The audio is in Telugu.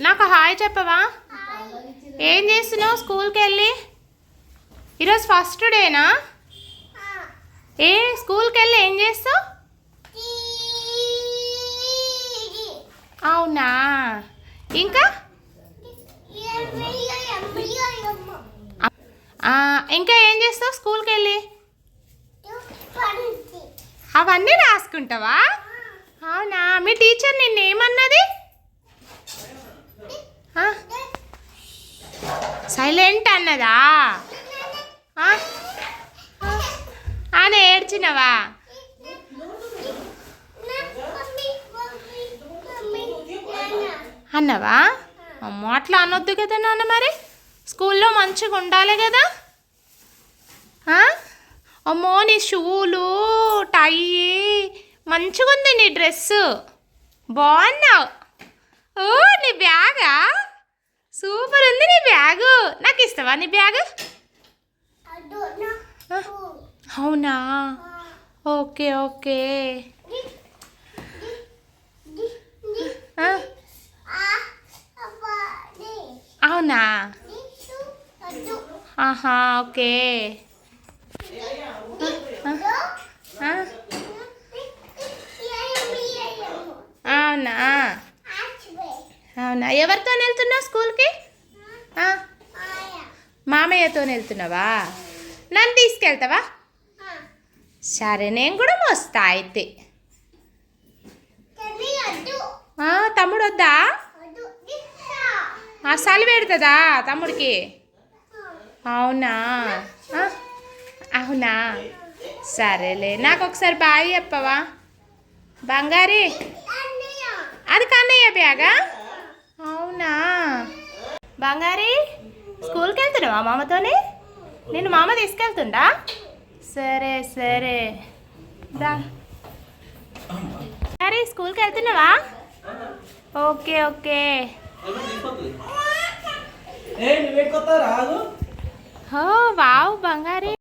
నాకు హాయ్ చెప్పవా? ఏం చేస్తున్నావు స్కూల్కి వెళ్ళి? ఈరోజు ఫస్ట్ డేనా? స్కూల్కి వెళ్ళి ఏం చేస్తావు? అవునా, ఇంకా ఇంకా ఏం చేస్తావు స్కూల్కి వెళ్ళి? అవన్నీ రాసుకుంటావా? అవునా, మీ టీచర్ నిన్నేమన్నది? సైలెంట్ అన్నదా? అని ఏడ్చినవా? అన్నవా? అమ్మో, అట్లా అనొద్దు కదా నాన్న. మరి స్కూల్లో మంచిగా ఉండాలి కదా. అమ్మో, నీ షూలు టై మంచిగా ఉంది, నీ డ్రెస్సు బాగున్నావు. ఓ, నీ బ్యాగా సూపర్ ఉంది. నీ బ్యాగు నాకు ఇస్తావా? నీ బ్యాగు? అవునా, ఓకే ఓకే. అవునా, ఆహా, ఓకే. అవునా అవునా, ఎవరితో వెళ్తున్నావు స్కూల్కి? మామయ్యతో వెళ్తున్నావా? నన్ను తీసుకెళ్తావా? సరే, నేను కూడా వస్తా అయితే. తమ్ముడు వద్దా? చలి పెడుతుందా తమ్ముడికి? అవునా అవునా, సరేలే. నాకు ఒకసారి బాయ్ చెప్పవా బంగారి? అది కన్నయ్య బ్యాగా? అవునా బంగారి, స్కూల్కి వెళ్తున్నావా మామతోనే? నేను మామ తీసుకెళ్తుండా? సరే సరే, బంగారి స్కూల్కి వెళ్తున్నావా? Okay okay. ఓ వావ్ బంగారి.